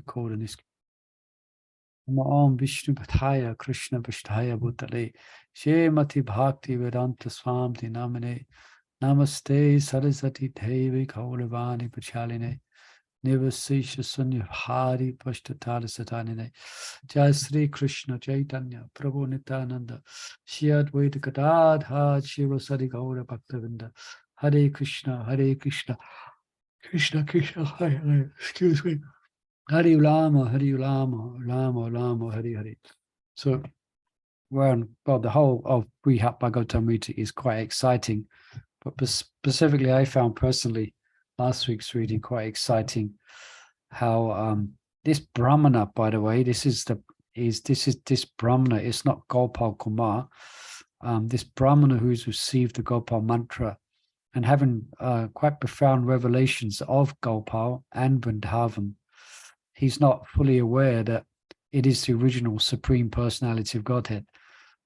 record in this. Om Vishnu Pataya Krishna Vishtaya Bhutale Shemati Bhakti Vedanta Swami Namane Namaste Sarasati Devi Kauravani Pachaline Nivasisha Sunya Hari Pashtatara Satanine Jai Sri Krishna Chaitanya Prabhu Nityananda Shri Advaita Gadadha Shiva Sari Gaura Bhaktavinda Hare Krishna Krishna Krishna Hare Hare, excuse me, Hare Rama Rama Rama Hare Hare. So well, the whole of Bhagavatamrta is quite exciting, but specifically I found personally last week's reading quite exciting how this Brahmana, by the way, this Brahmana, it's not Gopal Kumar, this Brahmana who's received the Gopal Mantra and having quite profound revelations of Gopal and Vrindavan, he's not fully aware that it is the original Supreme Personality of Godhead.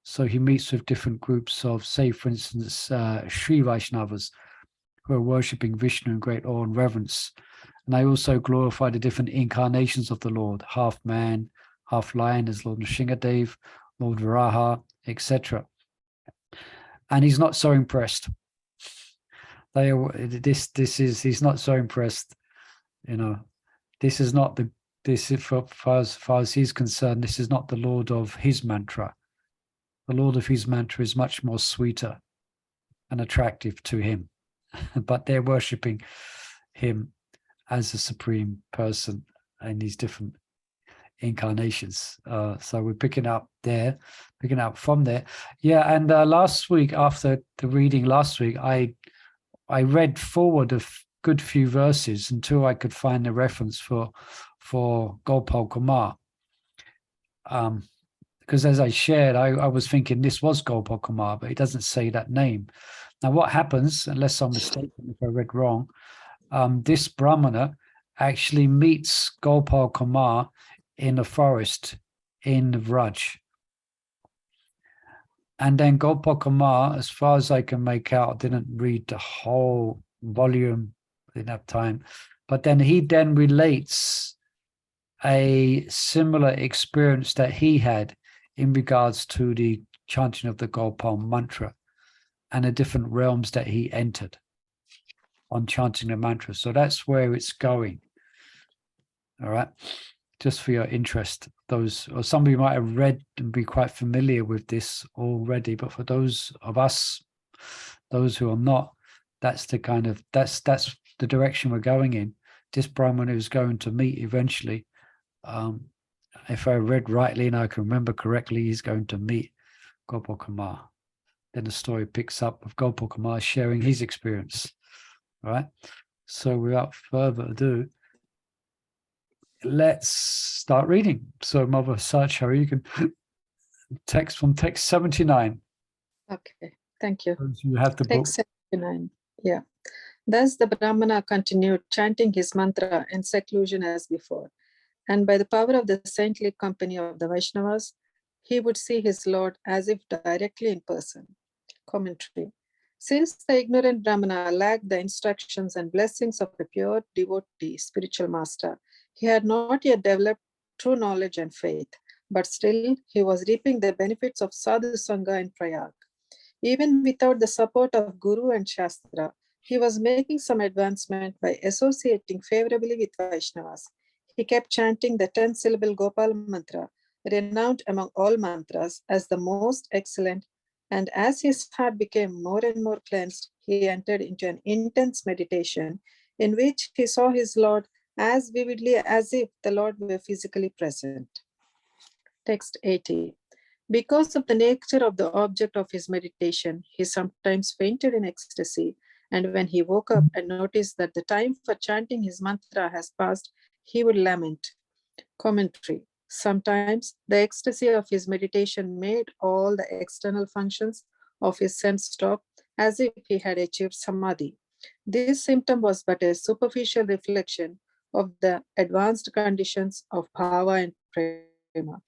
So he meets with different groups of, say, for instance, Sri Vaishnavas who are worshipping Vishnu in great awe and reverence. And they also glorify the different incarnations of the Lord, half man, half lion, as Lord Nrsingadev, Lord Varaha, etc. And he's not so impressed. He's not so impressed. You know, this is far as he's concerned, this is not the Lord of his mantra. The Lord of his mantra is much more sweeter and attractive to him, but they're worshipping him as a supreme person in these different incarnations. So we're picking up from there. Yeah, and last week, after the reading last week, I read forward a good few verses until I could find the reference for Gopal Kumar. Because as I shared, I was thinking this was Gopal Kumar, but it doesn't say that name. Now, what happens, unless I'm mistaken, if I read wrong, this Brahmana actually meets Gopal Kumar in a forest in Brhat. And then Gopal Kumar, as far as I can make out, didn't read the whole volume, didn't have time, but then he relates a similar experience that he had in regards to the chanting of the Gopal Mantra and the different realms that he entered on chanting the mantra. So that's where it's going. All right. Just for your interest, those, or some of you might have read and be quite familiar with this already, but for those of us, those who are not, that's the direction we're going in. This Brahmana is going to meet eventually. If I read rightly and I can remember correctly, he's going to meet Gopal Kumar. Then the story picks up with Gopal Kumar sharing his experience. All right. So without further ado, let's start reading. So Mother Sachari, you can text 79. Okay, thank you. You have the text book. 79. Yeah. Thus the Brahmana continued chanting his mantra in seclusion as before. And by the power of the saintly company of the Vaishnavas, he would see his Lord as if directly in person. Commentary. Since the ignorant Brahmana lacked the instructions and blessings of a pure devotee, spiritual master, he had not yet developed true knowledge and faith, but still he was reaping the benefits of sadhu sangha in Prayag. Even without the support of Guru and Shastra, he was making some advancement by associating favorably with Vaishnavas. He kept chanting the 10-syllable Gopal Mantra, renowned among all mantras as the most excellent, and as his heart became more and more cleansed, he entered into an intense meditation in which he saw his Lord as vividly as if the Lord were physically present. Text 80. Because of the nature of the object of his meditation, he sometimes fainted in ecstasy, and when he woke up and noticed that the time for chanting his mantra has passed, he would lament. Commentary. Sometimes the ecstasy of his meditation made all the external functions of his sense stop as if he had achieved samadhi. This symptom was but a superficial reflection of the advanced conditions of bhava and prema.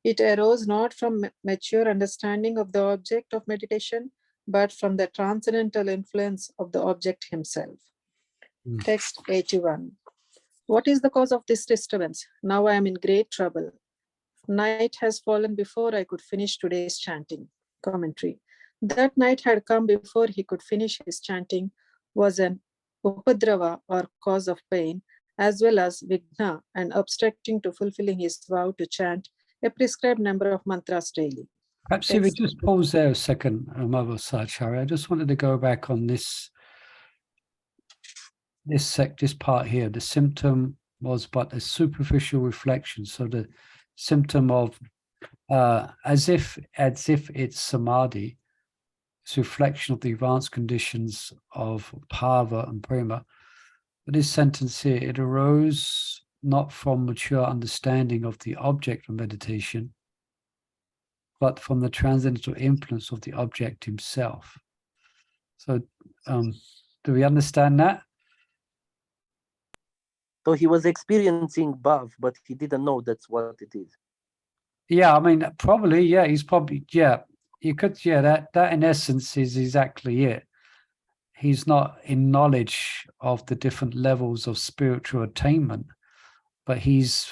It arose not from mature understanding of the object of meditation, but from the transcendental influence of the object himself. Text 81. What is the cause of this disturbance? Now I am in great trouble. Night has fallen before I could finish today's chanting. Commentary. That night had come before he could finish his chanting, was an upadrava or cause of pain, as well as vigna and obstructing to fulfilling his vow to chant a prescribed number of mantras daily. Perhaps if we just pause there a second, Mother Sachari, I just wanted to go back on this part here. The symptom was but a superficial reflection. So the symptom of as if it's samadhi, it's reflection of the advanced conditions of bhava and prema. But this sentence here, it arose not from mature understanding of the object of meditation, but from the transcendental influence of the object himself. So do we understand that? So he was experiencing bhav, but he didn't know that's what it is. Yeah, I mean, probably, yeah, he's probably, yeah, you could, yeah, that in essence is exactly it. He's not in knowledge of the different levels of spiritual attainment, but he's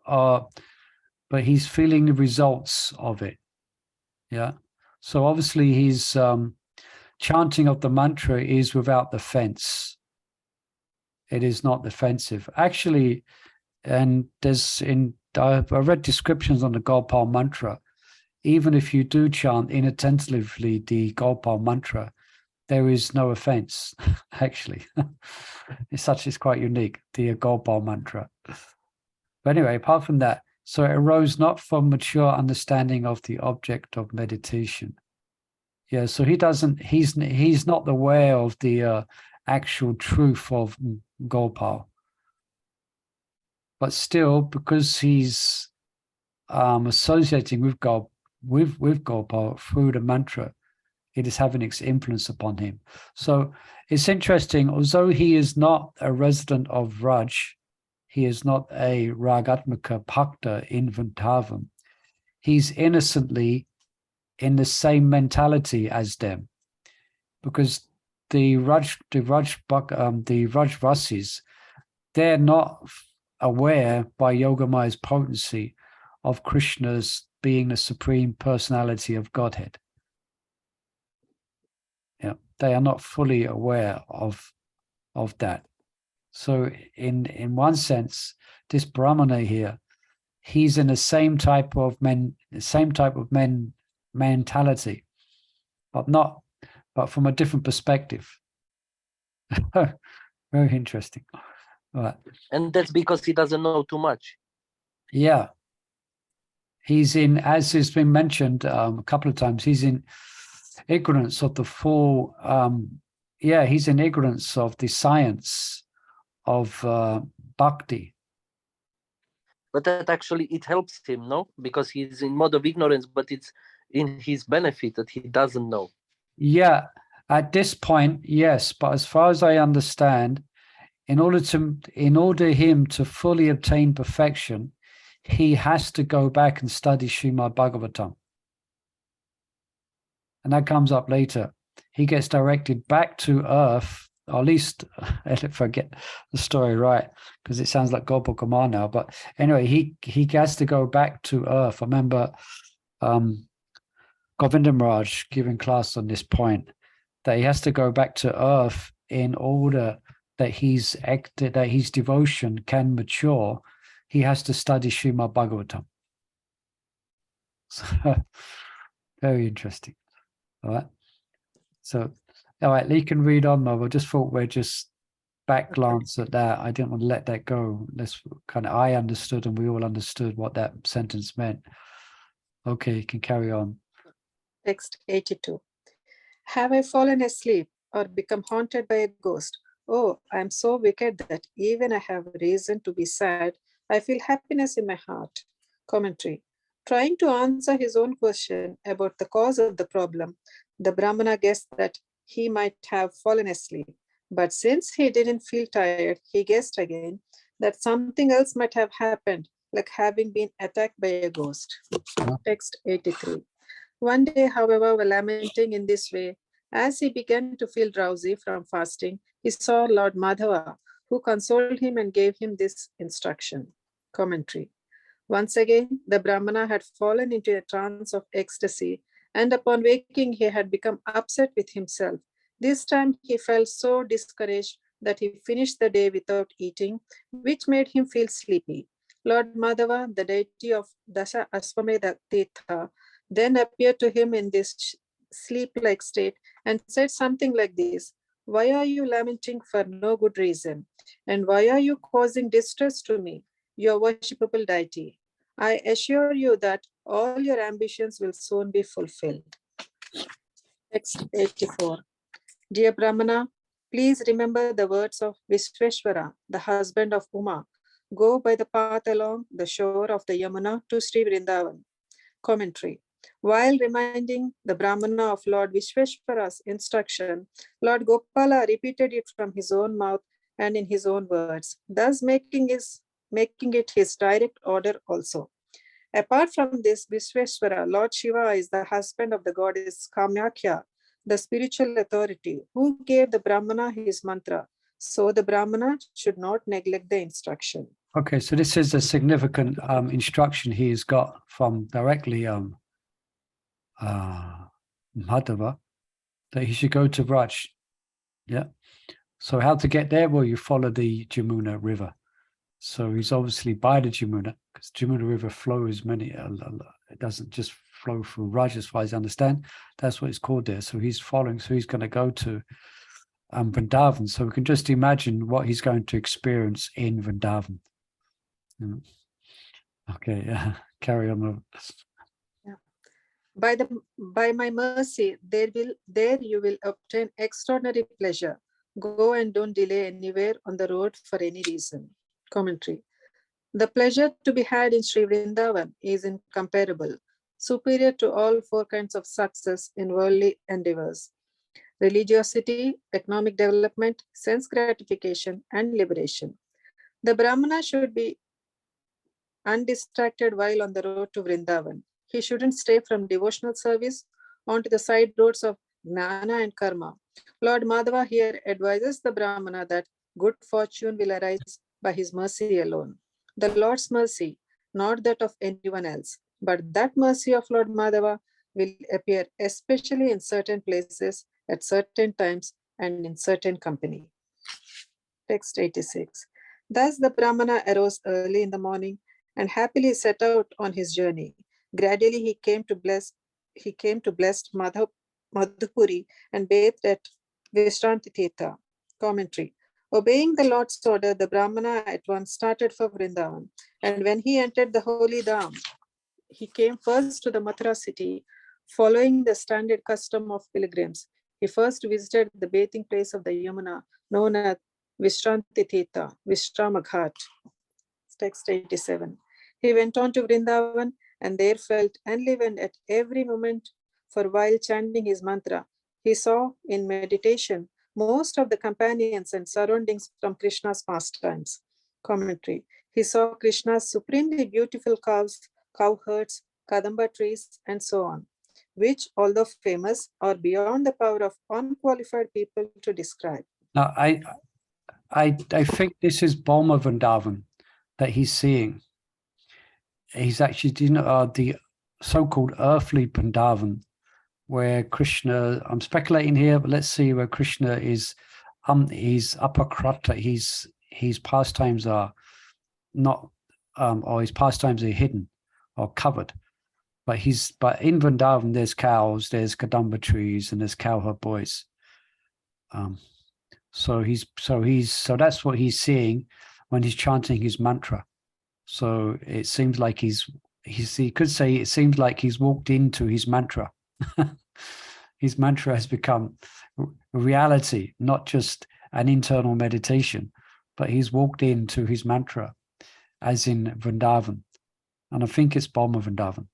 feeling the results of it. Yeah. So obviously his chanting of the mantra is without the fence. It is not defensive. Actually, and I read descriptions on the Gopal Mantra. Even if you do chant inattentively the Gopal Mantra, there is no offense, actually. It's quite unique, the Gopal Mantra. But anyway, apart from that, so it arose not from mature understanding of the object of meditation. Yeah, so he's not aware of the actual truth of Gopal. But still, because he's associating with Gopal through the mantra, it is having its influence upon him. So it's interesting, although he is not a resident of Raj, he is not a Ragatmaka Bhakta in Vrindavan, he's innocently in the same mentality as them. Because the Rajvasis, they're not aware by Yogamaya's potency of Krishna's being the supreme personality of Godhead. Yeah, they are not fully aware of that. So in one sense, this Brahmana here, he's in the same type of mentality, but from a different perspective. Very interesting. Right. And that's because he doesn't know too much. Yeah. He's in, as has been mentioned a couple of times, he's in ignorance of the full, he's in ignorance of the science of bhakti. But that actually, it helps him, no? Because he's in mode of ignorance, but it's in his benefit that he doesn't know. Yeah, at this point, yes. But as far as I understand, in order him to fully obtain perfection, he has to go back and study Srimad Bhagavatam. And that comes up later. He gets directed back to earth, or at least, if I get the story right, because it sounds like Gopal Kumar now. But anyway, he has to go back to earth. I remember Govinda Maharaj giving class on this point, that he has to go back to earth in order that his devotion can mature. He has to study Srimad Bhagavatam. So, very interesting. All right. So, all right, Lee can read on, though. I just thought we'd just back glance at that. I didn't want to let that go. I understood and we all understood what that sentence meant. Okay, you can carry on. Text 82. Have I fallen asleep or become haunted by a ghost? Oh, I am so wicked that even I have reason to be sad. I feel happiness in my heart. Commentary. Trying to answer his own question about the cause of the problem, the Brahmana guessed that he might have fallen asleep. But since he didn't feel tired, he guessed again that something else might have happened, like having been attacked by a ghost. Text 83. One day, however, while lamenting in this way, as he began to feel drowsy from fasting, he saw Lord Madhava, who consoled him and gave him this instruction. Commentary. Once again, the Brahmana had fallen into a trance of ecstasy, and upon waking, he had become upset with himself. This time, he felt so discouraged that he finished the day without eating, which made him feel sleepy. Lord Madhava, the deity of Dasha Aswamedha Tirtha, then appeared to him in this sleep-like state and said something like this: "Why are you lamenting for no good reason? And why are you causing distress to me, your worshipable deity? I assure you that all your ambitions will soon be fulfilled." Text 84. Dear Brahmana, please remember the words of Vishveshwara, the husband of Uma. Go by the path along the shore of the Yamuna to Sri Vrindavan. Commentary. While reminding the Brahmana of Lord Vishveshwara's instruction, Lord Gopala repeated it from his own mouth and in his own words, thus making it his direct order also. Apart from this, Vishveshwara, Lord Shiva is the husband of the goddess Kamyakhya, the spiritual authority, who gave the Brahmana his mantra. So the Brahmana should not neglect the instruction. Okay, so this is a significant instruction he's got from directly Madhava, that he should go to Brhat. Yeah. So how to get there? Well, you follow the Jamuna River. So he's obviously by the Jamuna, because Jamuna River flows it doesn't just flow through Raj, as far as I understand. That's what it's called there. So he's following, so he's going to go to Vrindavan. So we can just imagine what he's going to experience in Vrindavan. Okay, yeah. Carry on. Yeah. By my mercy, there you will obtain extraordinary pleasure. Go and don't delay anywhere on the road for any reason. Commentary. The pleasure to be had in Sri Vrindavan is incomparable, superior to all four kinds of success in worldly endeavors: religiosity, economic development, sense gratification, and liberation. The Brahmana should be undistracted while on the road to Vrindavan. He shouldn't stray from devotional service onto the side roads of Gnana and Karma. Lord Madhava here advises the Brahmana that good fortune will arise by his mercy alone. The Lord's mercy, not that of anyone else, but that mercy of Lord Madhava will appear especially in certain places, at certain times, and in certain company. Text 86. Thus the Brahmana arose early in the morning and happily set out on his journey. Gradually he came to blessed Madhupuri and bathed at Vishranti Tirtha. Commentary. Obeying the Lord's order, the Brahmana at once started for Vrindavan. And when he entered the holy Dham, he came first to the Mathura city, following the standard custom of pilgrims. He first visited the bathing place of the Yamuna, known as Vishranti Tirtha, Vishrama-ghat. Text 87. He went on to Vrindavan and there felt enlivened at every moment, for while chanting his mantra, he saw in meditation most of the companions and surroundings from Krishna's pastimes. Commentary. He saw Krishna's supremely beautiful cows, cowherds, kadamba trees, and so on, which, although famous, are beyond the power of unqualified people to describe. Now, I think this is Boma Vrindavan that he's seeing. He's actually, the so-called earthly Vrindavan, where Krishna, I'm speculating here, but let's see where Krishna is. He's apakrata. His pastimes are not, or his pastimes are hidden or covered. But in Vrindavan, there's cows, there's kadamba trees, and there's cowherd boys. So that's what he's seeing when he's chanting his mantra. So it seems like he could say it seems like he's walked into his mantra. His mantra has become reality, not just an internal meditation, but he's walked into his mantra, as in Vrindavan. And I think it's Boma Vrindavan.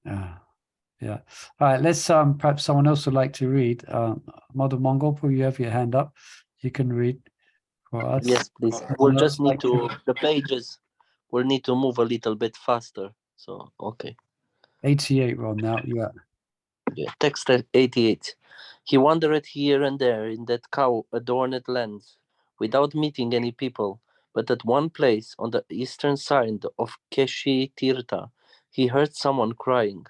Yeah. All right, let's perhaps someone else would like to read. Mother Mongol, you have your hand up. You can read for us. Yes, please. We'll just need the pages will need to move a little bit faster. So, okay. 88 we're on now, yeah. Yeah, text 88. He wandered here and there in that cow-adorned land, without meeting any people, but at one place on the eastern side of Keshi Tirtha, he heard someone crying.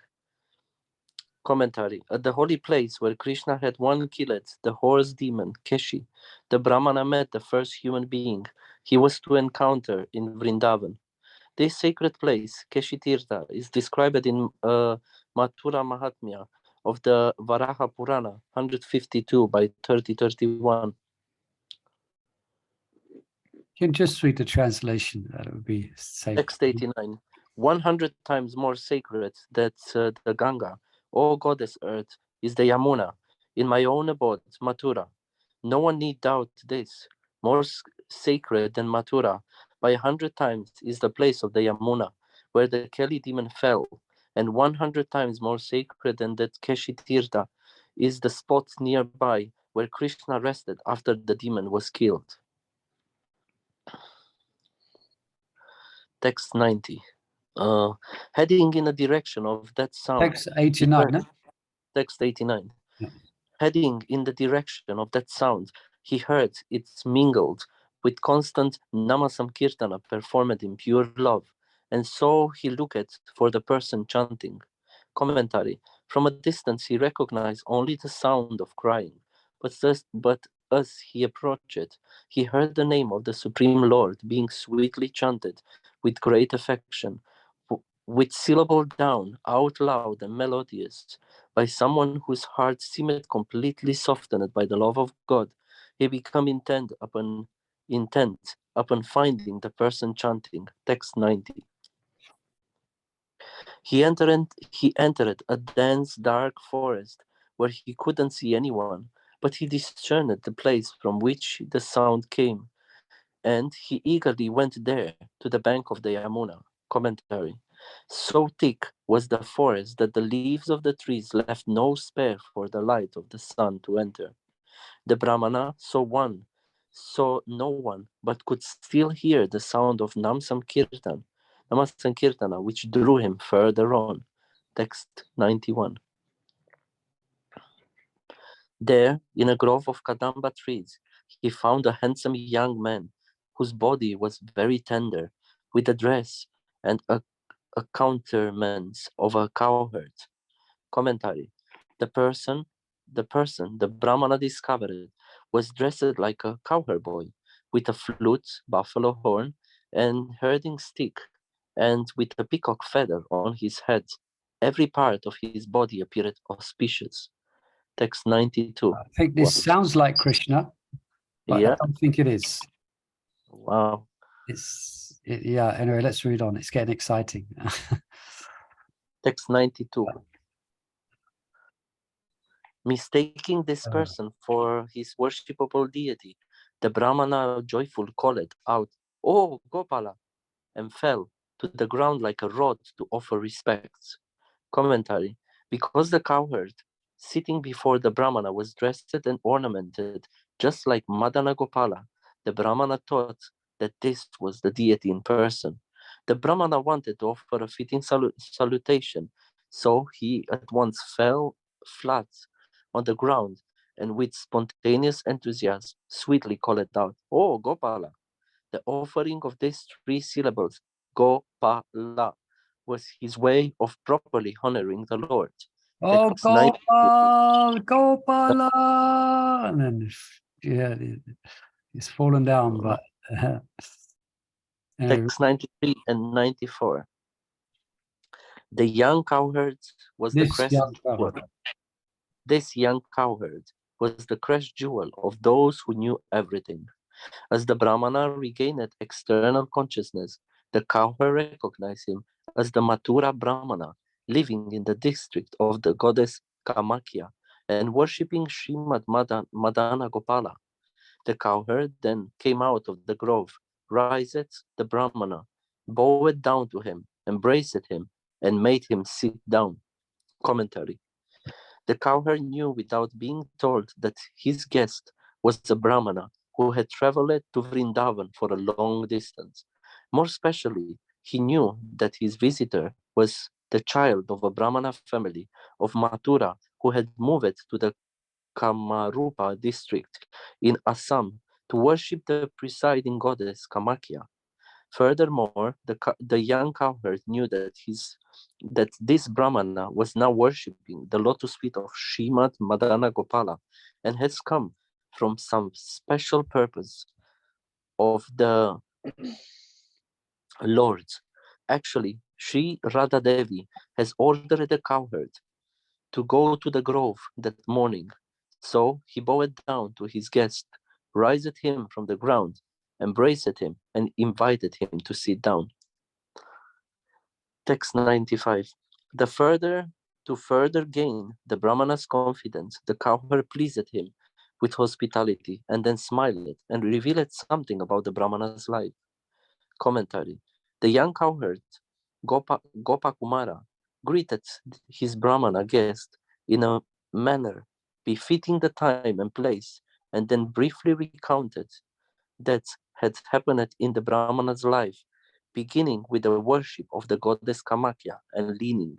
Commentary. At the holy place where Krishna had one killed the horse demon, Keshi, the Brahmana met the first human being he was to encounter in Vrindavan. This sacred place, Keshi Tirtha, is described in Mathura Mahatmya of the Varaha Purana, 152 by 3031. You can just read the translation, that would be safe. Text 89. 100 times more sacred than the Ganga, O goddess earth, is the Yamuna, in my own abode, Mathura. No one need doubt this. More sacred than Mathura by 100 times is the place of the Yamuna, where the Kali demon fell, and 100 times more sacred than that Keshi Tirtha is the spot nearby where Krishna rested after the demon was killed. Text 90. Heading in the direction of that sound. Text 89, no? Text 89. Yeah. Heading in the direction of that sound, he heard it's mingled with constant Namasankirtana performed in pure love, and so he looked for the person chanting. Commentary. From a distance he recognized only the sound of crying, but as he approached, he heard the name of the Supreme Lord being sweetly chanted with great affection, with syllable down, out loud and melodious, by someone whose heart seemed completely softened by the love of God. He became intent upon finding the person chanting. Text 90. He entered a dense, dark forest where he couldn't see anyone, but he discerned the place from which the sound came, and he eagerly went there to the bank of the Yamuna. Commentary. So thick was the forest that the leaves of the trees left no spare for the light of the sun to enter. The Brahmana saw no one, but could still hear the sound of Namasankirtana, which drew him further on. Text 91. There, in a grove of Kadamba trees, he found a handsome young man whose body was very tender, with a dress and a countenance of a cowherd. Commentary. The Brahmana discovered was dressed like a cowherd boy, with a flute, buffalo horn, and herding stick, and with a peacock feather on his head. Every part of his body appeared auspicious. Text 92. I think this sounds like Krishna, but Yeah. I don't think it is. Wow. Yeah, anyway, let's read on. It's getting exciting. Text 92. Mistaking this person for his worshipable deity, the Brahmana joyful called out, "Oh, Gopala!" and fell to the ground like a rod to offer respects. Commentary. Because the cowherd sitting before the Brahmana was dressed and ornamented just like Madana Gopala, the Brahmana thought that this was the deity in person. The Brahmana wanted to offer a fitting salutation, so he at once fell flat on the ground and with spontaneous enthusiasm sweetly called out, "Oh, Gopala!" The offering of these three syllables, Gopala, was his way of properly honoring the Lord. Oh, Text 90. Gopala! And then, yeah, it's fallen down, but anyway. Text 93 and 94. The young cowherd was the crest jewel. This young cowherd was the crest jewel of those who knew everything. As the Brahmana regained external consciousness, the cowherd recognized him as the Mathura Brahmana, living in the district of the goddess Kamakya and worshipping Srimad Madana Gopala. The cowherd then came out of the grove, raised the Brahmana, bowed down to him, embraced him, and made him sit down. Commentary. The cowherd knew without being told that his guest was a Brahmana who had traveled to Vrindavan for a long distance. More especially, he knew that his visitor was the child of a Brahmana family of Mathura who had moved to the Kamarupa district in Assam to worship the presiding goddess Kamakya. Furthermore, the young cowherd knew that this Brahmana was now worshipping the lotus feet of Srimad Madana Gopala and has come from some special purpose of the Lord's. Actually, Sri Radha Devi has ordered the cowherd to go to the grove that morning. So he bowed down to his guest, raised him from the ground, embraced him, and invited him to sit down. Text 95. To further gain the Brahmana's confidence, the cowherd pleased him with hospitality and then smiled and revealed something about the Brahmana's life. Commentary. The young cowherd, Gopal Kumara, greeted his Brahmana guest in a manner befitting the time and place, and then briefly recounted that had happened in the Brahmana's life, beginning with the worship of the goddess Kamakya and leading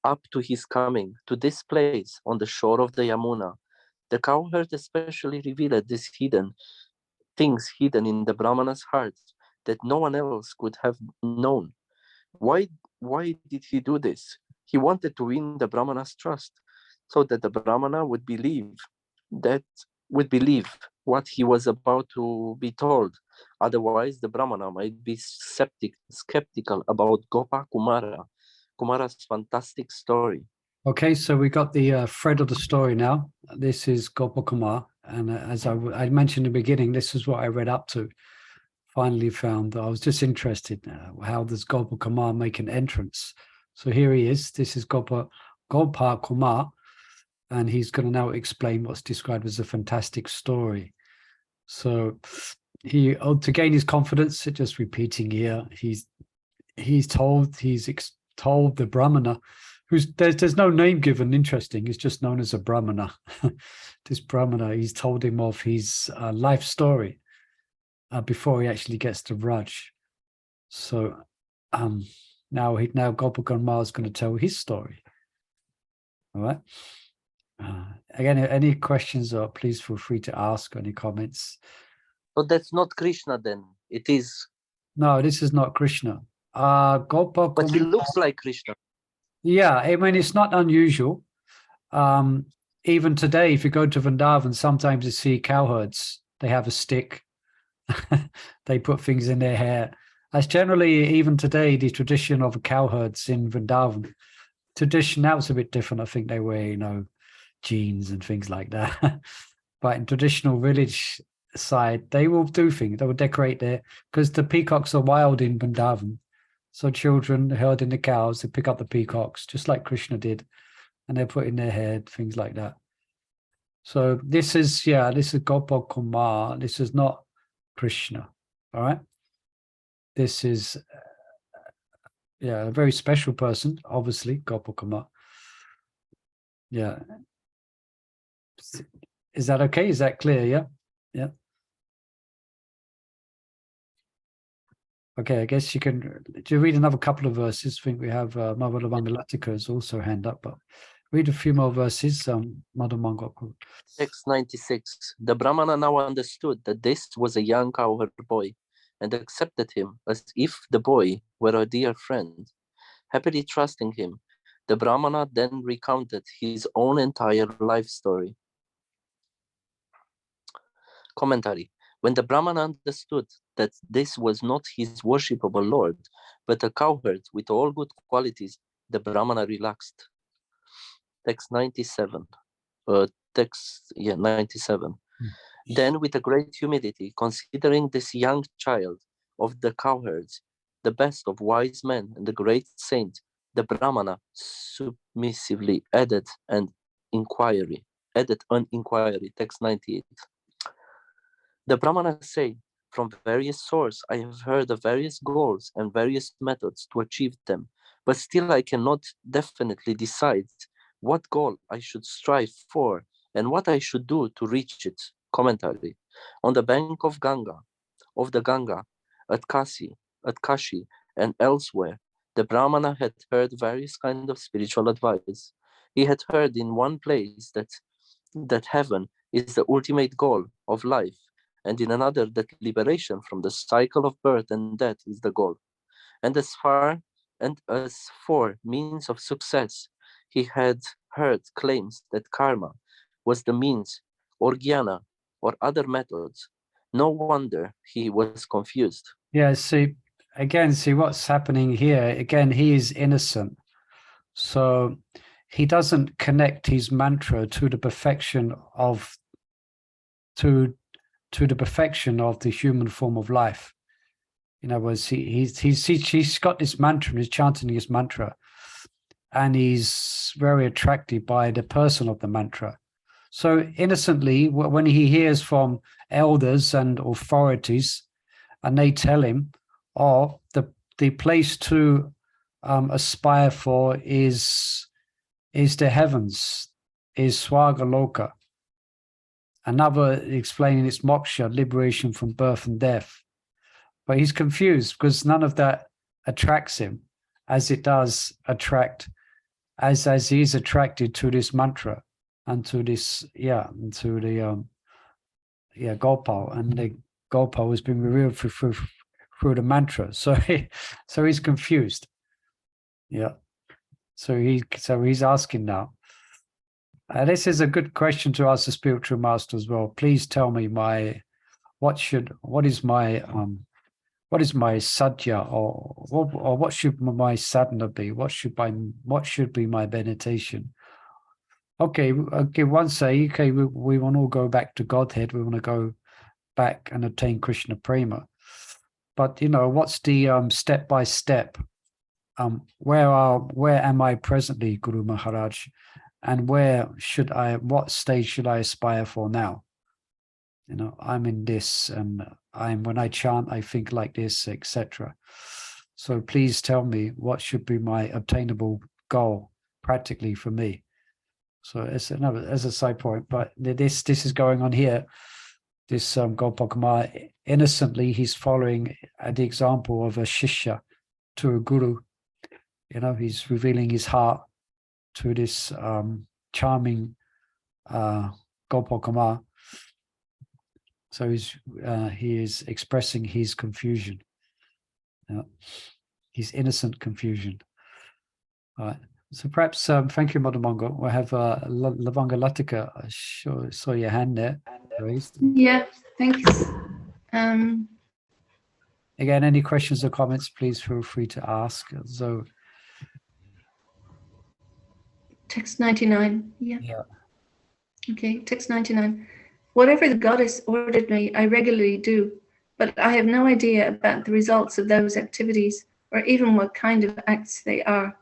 up to his coming to this place on the shore of the Yamuna. The cowherd especially revealed these things hidden in the Brahmana's heart that no one else could have known. Why did he do this? He wanted to win the Brahmana's trust so that the Brahmana would believe what he was about to be told. Otherwise, the Brahmana might be skeptical about Kumara's fantastic story. Okay, so we got the thread of the story now. This is Gopal Kumar, and as I mentioned in the beginning, this is what I read up to. Finally found that I was just interested how does Gopal Kumar make an entrance. So here he is. This is Gopal Kumar, and he's going to now explain what's described as a fantastic story. So to gain his confidence, just repeating here, he's told the Brahmana, there's no name given. Interesting, he's just known as a Brahmana. This Brahmana, he's told him of his life story before he actually gets to Raj. So now Gopal Kumar is going to tell his story. All right. Again, any questions, or please feel free to ask. Any comments? But that's not Krishna then. It is. No, this is not Krishna. Gopal But he looks like Krishna. Yeah, I mean, it's not unusual. Even today, if you go to Vrindavan, sometimes you see cowherds. They have a stick. They put things in their hair. That's generally, even today, the tradition of cowherds in Vrindavan. Tradition now is a bit different. I think they wear, jeans and things like that. But in traditional village side, they will do things. They will decorate there because the peacocks are wild in Vrindavan. So children herding the cows, they pick up the peacocks, just like Krishna did, and they put in their head, things like that. So this is Gopal Kumar. This is not Krishna. All right. This is a very special person, obviously, Gopal Kumar. Yeah. Is that okay? Is that clear? Yeah. Yeah. Okay, I guess you can. Do you read another couple of verses? I think we have Mother Mangalatika is also hand up, but read a few more verses. Mother Mangalatika. Text 96. The Brahmana now understood that this was a young cowherd boy and accepted him as if the boy were a dear friend. Happily trusting him, the Brahmana then recounted his own entire life story. Commentary. When the Brahmana understood that this was not his worshipable lord, but a cowherd with all good qualities, the Brahmana relaxed. Text 97. 97. Then, with a great humility, considering this young child of the cowherds, the best of wise men and the great saint, the Brahmana submissively added an inquiry. Text 98. The Brahmana say, from various sources I have heard of various goals and various methods to achieve them, but still I cannot definitely decide what goal I should strive for and what I should do to reach it. Commentary. On the bank of the Ganga, at Kashi, and elsewhere, the Brahmana had heard various kinds of spiritual advice. He had heard in one place that heaven is the ultimate goal of life, and in another that liberation from the cycle of birth and death is the goal. And as for means of success, he had heard claims that karma was the means, or jnana, or other methods. No wonder he was confused. Yeah, see, again, see what's happening here. Again, he is innocent. So he doesn't connect his mantra to the perfection of to the perfection of the human form of life. In other words, he's got this mantra and he's chanting his mantra, and he's very attracted by the person of the mantra. So innocently, when he hears from elders and authorities, and they tell him, "Oh, the place to aspire for is the heavens, is Swagaloka." Another explaining it's moksha, liberation from birth and death. But he's confused because none of that attracts him as it does attract, as he's attracted to this mantra and to this, and to the Gopal, and the Gopal has been revealed through the mantra. So he's confused. Yeah. So he's asking now. This is a good question to ask the spiritual master as well. Please tell me what is my sadhya, or what should my sadhana be? What should be my meditation? Okay, one say, okay, we want to all go back to Godhead. We want to go back and obtain Krishna prema. But what's the step by step? Where am I presently, Guru Maharaj? And what stage should I aspire for now? I'm in this, and when I chant, I think like this, etc. So please tell me what should be my obtainable goal practically for me. So as a side point, but this is going on here. This Gopal Kumar, innocently, he's following the example of a shishya to a guru. He's revealing his heart to this charming Gopal Kumar. So he is expressing his confusion, his innocent confusion. All right. So perhaps, thank you, Mother Mongo. We'll have Lavanga Latika. I saw your hand there raised. Yeah, thanks. Again, any questions or comments, please feel free to ask. So, text 99. Yeah. Yeah. Okay, text 99. Whatever the goddess ordered me, I regularly do, but I have no idea about the results of those activities, or even what kind of acts they are.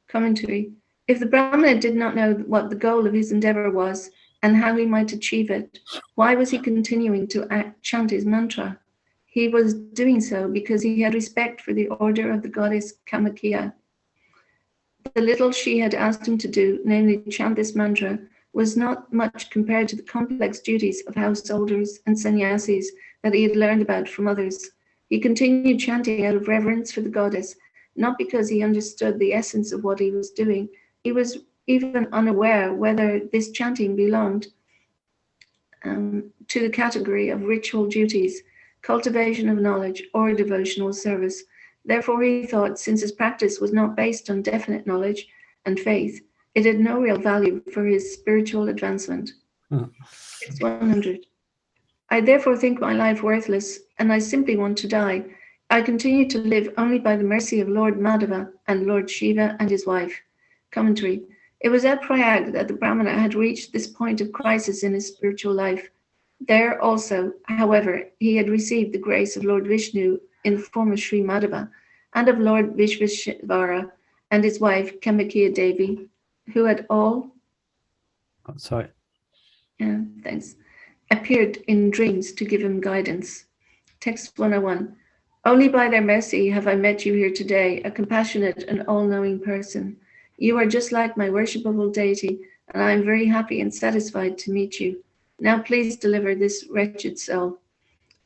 Commentary. If the Brahmana did not know what the goal of his endeavor was and how he might achieve it, why was he continuing to chant his mantra? He was doing so because he had respect for the order of the goddess Kamakhya. The little she had asked him to do, namely chant this mantra, was not much compared to the complex duties of householders and sannyasis that he had learned about from others. He continued chanting out of reverence for the goddess, not because he understood the essence of what he was doing. He was even unaware whether this chanting belonged to the category of ritual duties, cultivation of knowledge, or devotional service. Therefore, he thought, since his practice was not based on definite knowledge and faith, it had no real value for his spiritual advancement. 100. I therefore think my life worthless, and I simply want to die. I continue to live only by the mercy of Lord Madhava and Lord Shiva and his wife. Commentary. It was at Prayag that the Brahmana had reached this point of crisis in his spiritual life. There also, however, he had received the grace of Lord Vishnu in the form of Sri Madhava and of Lord Vishveshvara and his wife Kamakhya Devi, who had all appeared in dreams to give him guidance. Text 101. Only by their mercy have I met you here today, a compassionate and all-knowing person. You are just like my worshipable deity, and I am very happy and satisfied to meet you. Now please deliver this wretched soul.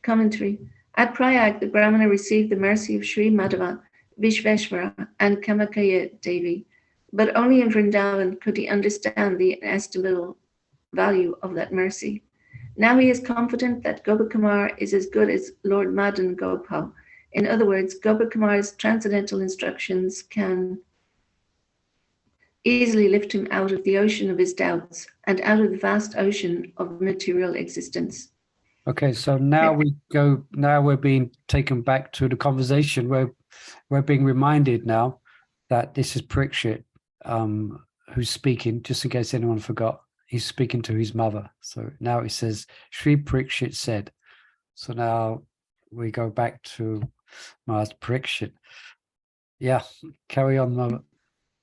Commentary. At Prayag, the Brahmana received the mercy of Sri Madhava, Vishveshvara, and Kamakhya Devi, but only in Vrindavan could he understand the inestimable value of that mercy. Now he is confident that Gopal Kumar is as good as Lord Madan Gopal. In other words, Gopal Kumar's transcendental instructions can easily lift him out of the ocean of his doubts and out of the vast ocean of material existence. Okay, so now we're being taken back to the conversation where we're being reminded now that this is Parikshit who's speaking, just in case anyone forgot. He's speaking to his mother. So now it says, Sri Parikshit said. So now we go back to Master Parikshit. Yeah, carry on, mother.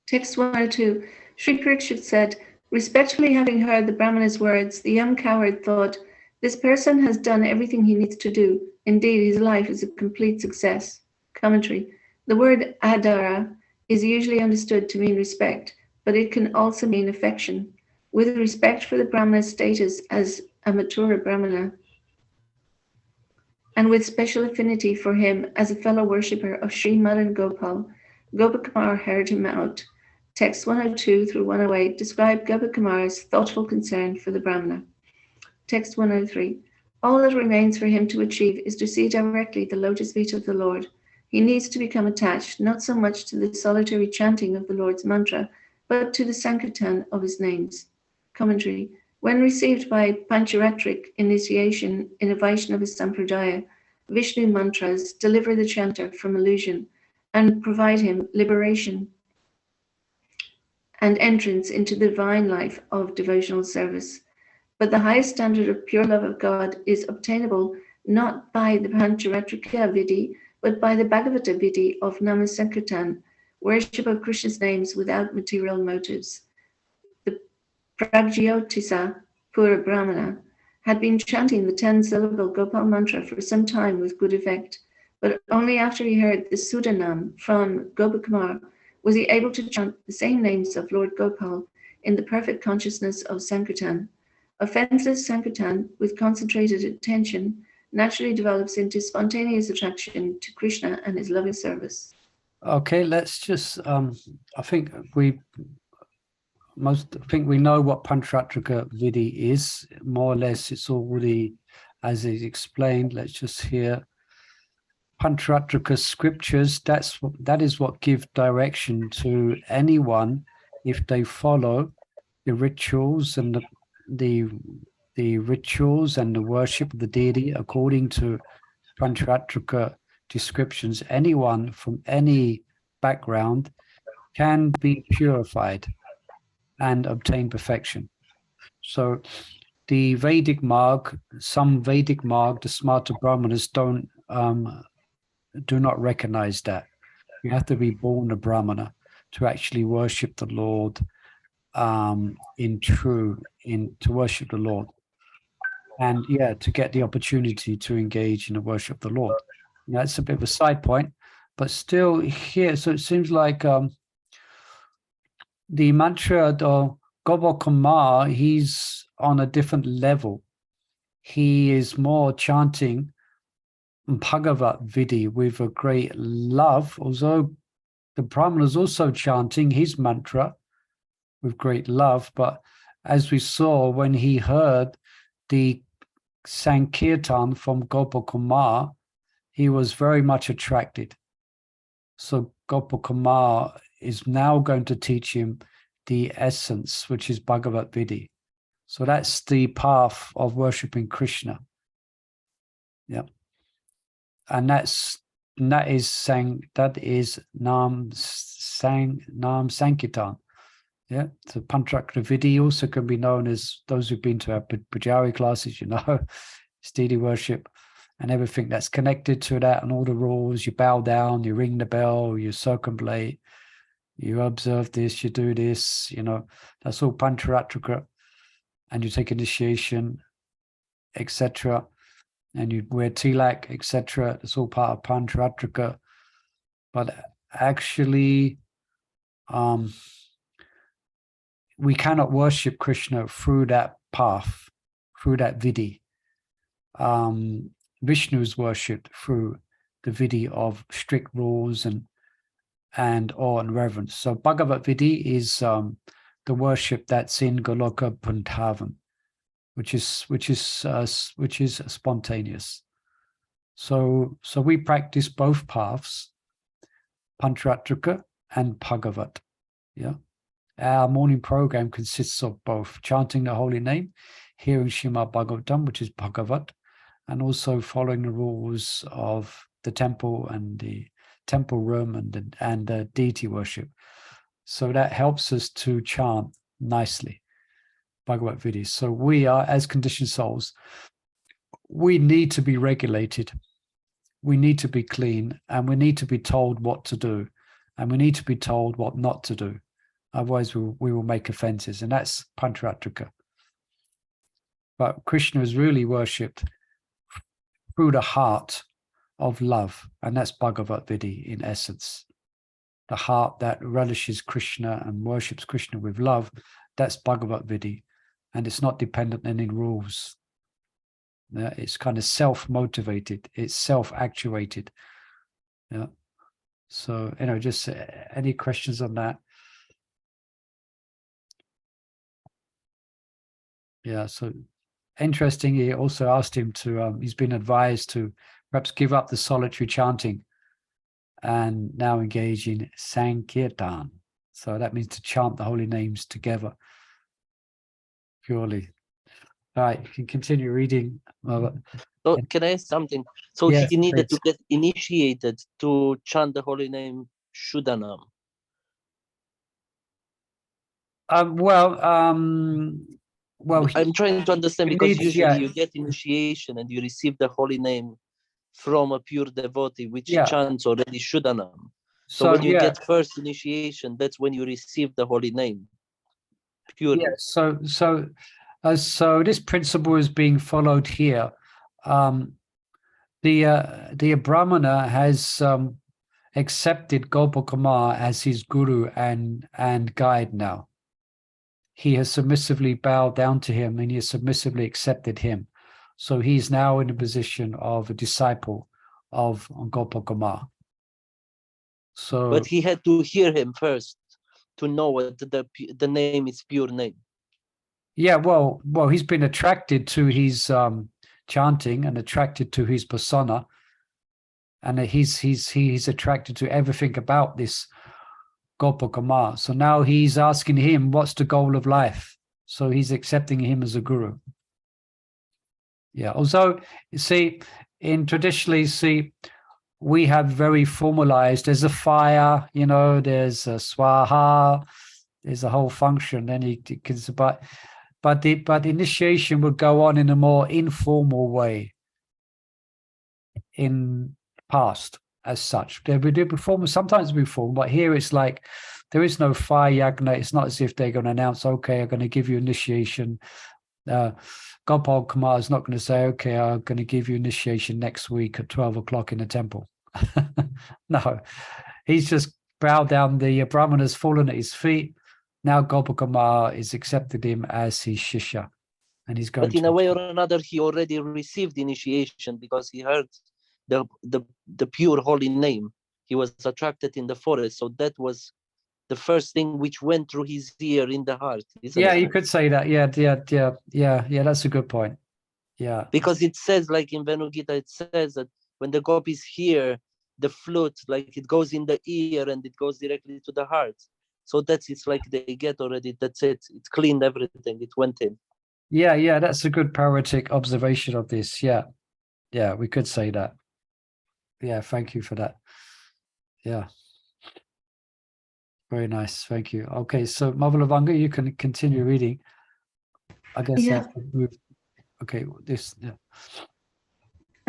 Text 102. Sri Parikshit said, respectfully having heard the Brahmana's words, the young cowherd thought, this person has done everything he needs to do. Indeed, his life is a complete success. Commentary. The word adara is usually understood to mean respect, but it can also mean affection. With respect for the Brahmana's status as a Mathura Brahmana, and with special affinity for him as a fellow worshipper of Sri Madan Gopal, Gopal Kumar heard him out. Text 102 through 108 describe Gopal Kumar's thoughtful concern for the Brahmana. Text 103. All that remains for him to achieve is to see directly the lotus feet of the Lord. He needs to become attached not so much to the solitary chanting of the Lord's mantra, but to the sankirtan of his names. Commentary. When received by Pancharatric initiation in a Vaishnava Sampradaya, Vishnu mantras deliver the chanter from illusion and provide him liberation and entrance into the divine life of devotional service. But the highest standard of pure love of God is obtainable not by the Pancharatrika Vidhi, but by the Bhagavata Vidhi of Nama Sankirtan, worship of Krishna's names without material motives. The Pragyotisa Pura Brahmana had been chanting the 10-syllable Gopal Mantra for some time with good effect, but only after he heard the Sudanam from Gopal Kumar was he able to chant the same names of Lord Gopal in the perfect consciousness of Sankirtan. Offenseless Sankirtan with concentrated attention naturally develops into spontaneous attraction to Krishna and his loving service. Okay, let's just, I think we know what Pancharatrika Vidhi is. More or less, it's already, as is explained. Let's just hear Pancharatrika scriptures. That is what give direction to anyone if they follow the rituals and the rituals and the worship of the deity according to Pancharatrika descriptions. Anyone from any background can be purified and obtain perfection. So the Vedic marg, some Vedic marg, the smarter Brahmanas do not recognize that. You have to be born a Brahmana to actually worship the Lord to worship the Lord. And yeah, to get the opportunity to engage in the worship of the Lord. Now, that's a bit of a side point, but still here, so it seems like the mantra of Gopal Kumar, he's on a different level. He is more chanting Bhagavat Vidhi with a great love, although the Brahmana is also chanting his mantra with great love. But as we saw, when he heard the Sankirtan from Gopal Kumar, he was very much attracted. So Gopal Kumar is now going to teach him the essence, which is Bhagavat Vidhi. So that's the path of worshipping Krishna. Yeah. And that is Nam Sankirtan. Yeah. So Pancharatrika Vidhi also can be known as, those who've been to our Pujari classes, it's deity worship and everything that's connected to that, and all the rules. You bow down, you ring the bell, you circumambulate, you observe this, you do this, that's all Pancharatrika. And you take initiation, etc. And you wear tilak, etc. It's all part of Pancharatrika. But actually, we cannot worship Krishna through that path, through that vidhi. Vishnu is worshipped through the vidhi of strict rules and awe and reverence. So Bhagavat Vidhi is the worship that's in Goloka Vrindavan. which is spontaneous. So we practice both paths, Pantratrika and Bhagavat. Yeah, our morning program consists of both chanting the holy name, hearing Srimad Bhagavatam, which is Bhagavat, and also following the rules of the temple and the temple room and the deity worship. So that helps us to chant nicely Bhagavad Vidhi. So we are, as conditioned souls, we need to be regulated. We need to be clean, and we need to be told what to do, and we need to be told what not to do. Otherwise, we will make offenses, and that's Pantratrika. But Krishna is really worshipped through the heart of love, and that's Bhagavad Vidhi in essence. The heart that relishes Krishna and worships Krishna with love, that's Bhagavad Vidhi, and it's not dependent on any rules. Yeah, it's kind of self-motivated, it's self-actuated. Yeah. So, just any questions on that? Yeah, so interesting, he also asked him to, he's been advised to perhaps give up the solitary chanting and now engage in Sankirtan. So that means to chant the holy names together, purely. All right, you can continue reading. So can I ask something? So yes, he needed please. to get initiated to chant the holy name Shudanam. Well, I'm trying to understand, because needs, usually you get initiation and you receive the holy name from a pure devotee, which chants already Shudanam. So when you get first initiation, that's when you receive the holy name purely. Yeah, so this principle is being followed here. The Brahmana has accepted Gopal Kumar as his guru and guide now. He has submissively bowed down to him, and he has submissively accepted him. So he's now in the position of a disciple of Gopal Kumar. So, but he had to hear him first to know what the name is pure name. Yeah, well, he's been attracted to his chanting and attracted to his persona, and he's attracted to everything about this Gopal Kumar. So now he's asking him, what's the goal of life? So he's accepting him as a guru. Yeah. Also, traditionally, we have very formalized. There's a fire, there's a swaha, there's a whole function. Then but the initiation would go on in a more informal way in past as such. They would do before, sometimes before, but here it's like there is no fire yagna. It's not as if they're going to announce, okay, I'm going to give you initiation. Gopal Kumar is not going to say, okay, I'm going to give you initiation next week at 12 o'clock in the temple. No, he's just bowed down. The Brahmana's fallen at his feet. Now Gopal Kumar is accepted him as his shishya, and he's going. But in a way or another, he already received initiation because he heard the pure holy name. He was attracted in the forest, so that was the first thing which went through his ear in the heart. You could say that. Yeah. That's a good point. Yeah. Because it says, like in Venu Gita, it says that when the gopis hear the flute, like it goes in the ear and it goes directly to the heart. So it's like they get already, that's it. It cleaned everything. It went in. Yeah. That's a good poetic observation of this. Yeah, we could say that. Yeah, thank you for that. Yeah. Very nice. Thank you. Okay, so Mother Lavanga, you can continue reading. I guess I have to move. Okay, this. Yeah.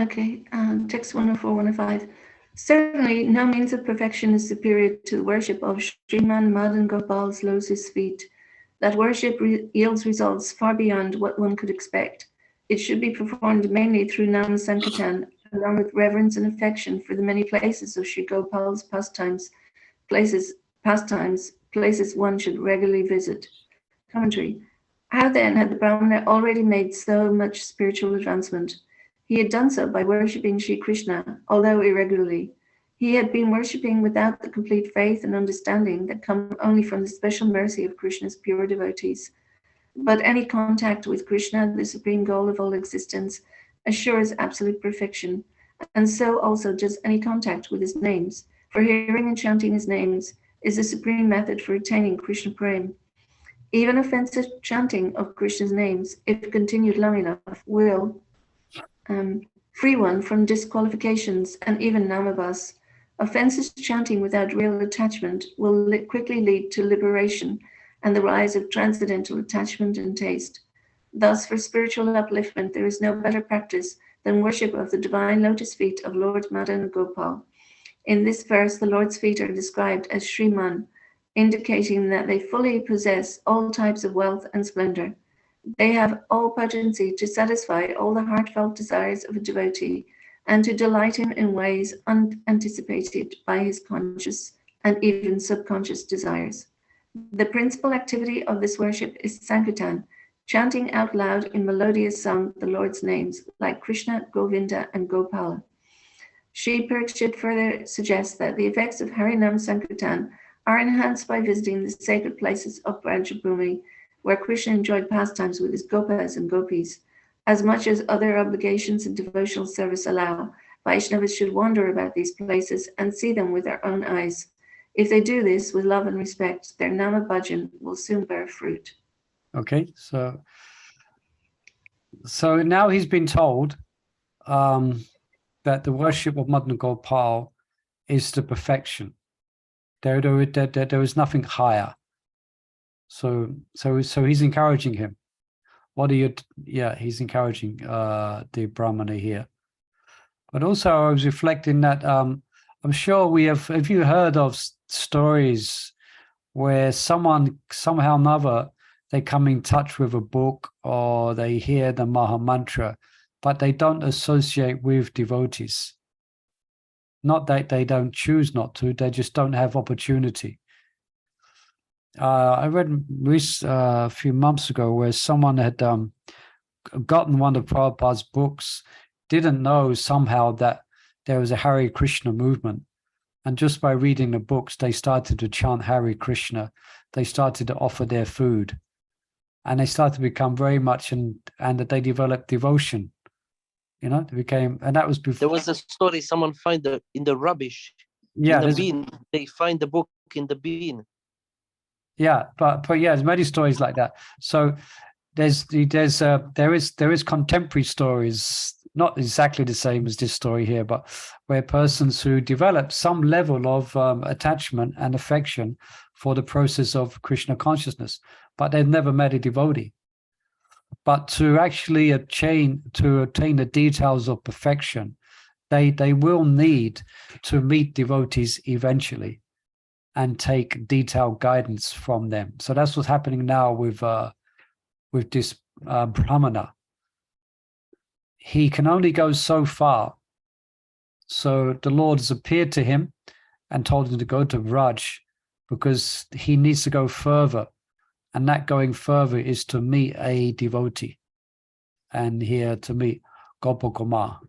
Okay, text 104, 105. Certainly, no means of perfection is superior to the worship of Sriman Madan Gopal's lotus feet. That worship yields results far beyond what one could expect. It should be performed mainly through Nam Sankirtan, along with reverence and affection for the many places of Sri Gopal's pastimes, places one should regularly visit. Commentary. How then had the Brahmana already made so much spiritual advancement? He had done so by worshipping Sri Krishna, although irregularly. He had been worshipping without the complete faith and understanding that come only from the special mercy of Krishna's pure devotees. But any contact with Krishna, the supreme goal of all existence, assures absolute perfection, and so also does any contact with his names, for hearing and chanting his names is the supreme method for attaining Krishna Prem. Even offensive chanting of Krishna's names, if continued long enough, will free one from disqualifications and even namabas. Offensive chanting without real attachment will quickly lead to liberation and the rise of transcendental attachment and taste. Thus, for spiritual upliftment, there is no better practice than worship of the divine lotus feet of Lord Madan Gopal. In this verse, the Lord's feet are described as Shriman, indicating that they fully possess all types of wealth and splendor. They have all potency to satisfy all the heartfelt desires of a devotee and to delight him in ways unanticipated by his conscious and even subconscious desires. The principal activity of this worship is Sankirtan, chanting out loud in melodious song the Lord's names, like Krishna, Govinda, and Gopala. Sri Parikshit further suggests that the effects of Harinam Sankirtan are enhanced by visiting the sacred places of Brajabhumi, where Krishna enjoyed pastimes with his Gopas and Gopis. As much as other obligations and devotional service allow, Vaishnavas should wander about these places and see them with their own eyes. If they do this with love and respect, their Nama Bhajan will soon bear fruit. Okay, so now he's been told that the worship of Madan Gopal is the perfection. There is nothing higher. So he's encouraging him. What are you? Yeah, he's encouraging the Brahmana here. But also, I was reflecting that I'm sure we have. Have you heard of stories where someone somehow or another they come in touch with a book or they hear the Maha Mantra, but they don't associate with devotees? Not that they don't choose not to; they just don't have opportunity. I read a few months ago where someone had gotten one of Prabhupada's books, didn't know somehow that there was a Hare Krishna movement. And just by reading the books, they started to chant Hare Krishna. They started to offer their food. And they started to become very much, and that they developed devotion. You know, they became, and that was before. There was a story someone find in the rubbish. Yeah, in the bean. They find the book in the bean. Yeah, but yeah, there's many stories like that. So there is contemporary stories, not exactly the same as this story here, but where persons who develop some level of attachment and affection for the process of Krishna consciousness, but they've never met a devotee. But to actually attain the details of perfection, they will need to meet devotees eventually and take detailed guidance from them. So that's what's happening now with this Brahmana. He can only go so far. So the Lord has appeared to him and told him to go to Braj because he needs to go further. And that going further is to meet a devotee. And here to meet Gopal Kumar.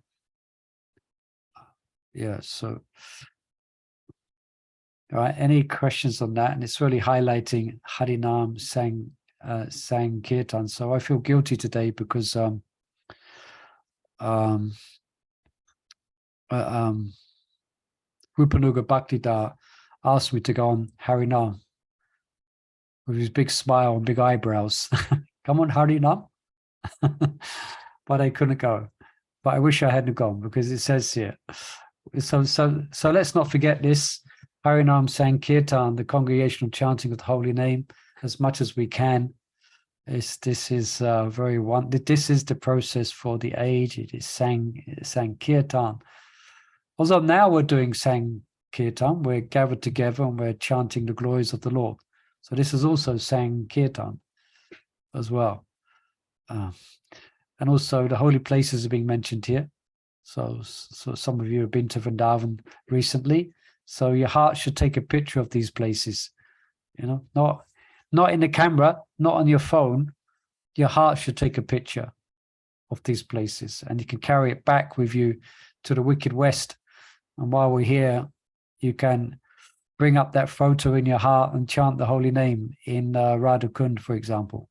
Yeah, so... All right, any questions on that? And it's really highlighting Harinam Sankirtan. So I feel guilty today because Rupanuga Bhaktida asked me to go on Harinam with his big smile and big eyebrows. Come on, Harinam. But I couldn't go. But I wish I hadn't gone because it says here. So let's not forget this. Harinam Sankirtan, the congregational chanting of the holy name, as much as we can. This is the process for the age. It is Sankirtan. Although now we're doing Sankirtan, we're gathered together and we're chanting the glories of the Lord. So this is also Sankirtan as well. And also the holy places are being mentioned here. So some of you have been to Vrindavan recently. So your heart should take a picture of these places, you know, not in the camera, not on your phone. Your heart should take a picture of these places, and you can carry it back with you to the wicked west. And while we're here, you can bring up that photo in your heart and chant the holy name in Radha Kund, for example.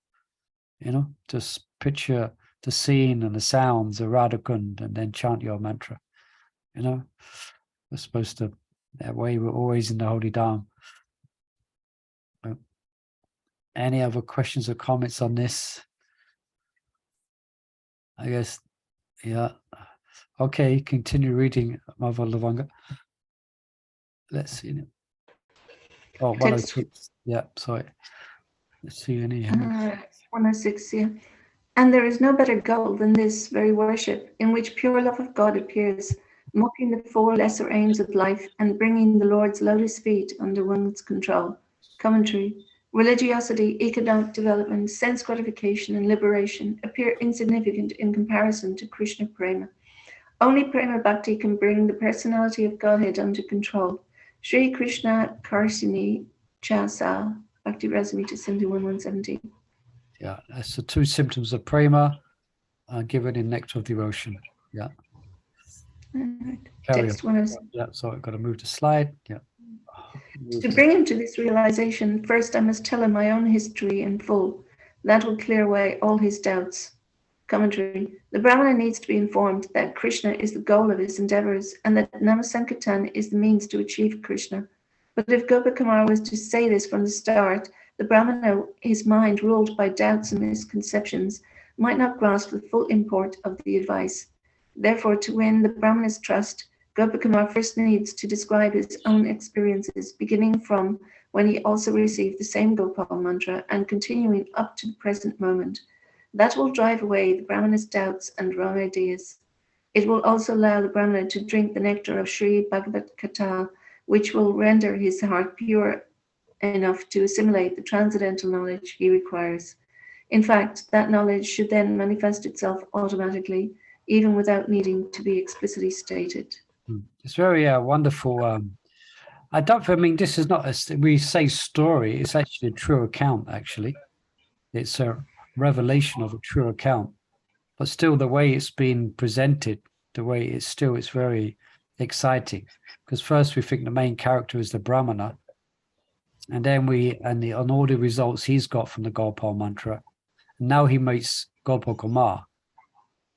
You know, just picture the scene and the sounds of Radhakund and then chant your mantra. You know, we're supposed to, that way we're always in the Holy Dham. Any other questions or comments on this? I guess, yeah. Okay, continue reading, Mother Lavanga. Let's see. Oh, 106. Yeah, sorry. Let's see any. 106, yeah. And there is no better goal than this very worship, in which pure love of God appears, mocking the four lesser aims of life and bringing the Lord's lotus feet under one's control. Commentary. Religiosity, economic development, sense gratification, and liberation appear insignificant in comparison to Krishna Prema. Only Prema Bhakti can bring the personality of Godhead under control. Sri Krishna Karsini Chasa, Bhakti Rasamrita 71-117. Yeah, that's the 2 symptoms of prema given in Nectar of Devotion. Yeah. Right. Carry Text on. 106. Yeah, so I've got to move the slide. Yeah. To bring him to this realization, first I must tell him my own history in full. That will clear away all his doubts. Commentary. The Brahmana needs to be informed that Krishna is the goal of his endeavors and that Namasankirtan is the means to achieve Krishna. But if Gopal Kumar was to say this from the start, the Brahmana, his mind ruled by doubts and misconceptions, might not grasp the full import of the advice. Therefore, to win the Brahmana's trust, Gopal Kumar first needs to describe his own experiences, beginning from when he also received the same Gopal Mantra and continuing up to the present moment. That will drive away the Brahmana's doubts and wrong ideas. It will also allow the Brahmana to drink the nectar of Sri Bhagavad Gita, which will render his heart pure enough to assimilate the transcendental knowledge he requires. In fact, that knowledge should then manifest itself automatically, even without needing to be explicitly stated. It's very wonderful. I mean, this is not we say story, it's actually a true account, actually. It's a revelation of a true account, but still the way it's been presented, the way it's very exciting, because first we think the main character is the Brahmana, and then on all the results he's got from the Gopal Mantra, and now he meets Gopal Kumar.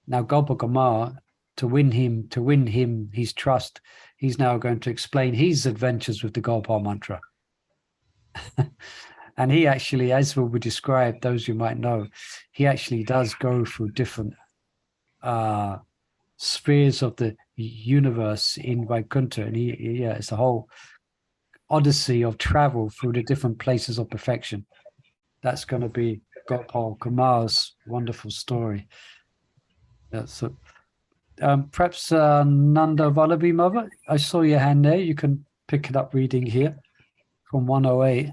Now Gopal Kumar, to win him his trust, he's now going to explain his adventures with the Gopal Mantra. And he actually, as will be described, those who might know, he actually does go through different spheres of the universe in Vaikuntha. And it's a whole odyssey of travel through the different places of perfection. That's going to be Gopal Kumar's wonderful story. Yeah, so perhaps Nanda Vallabhi Mother, I saw your hand there. You can pick it up reading here from 108.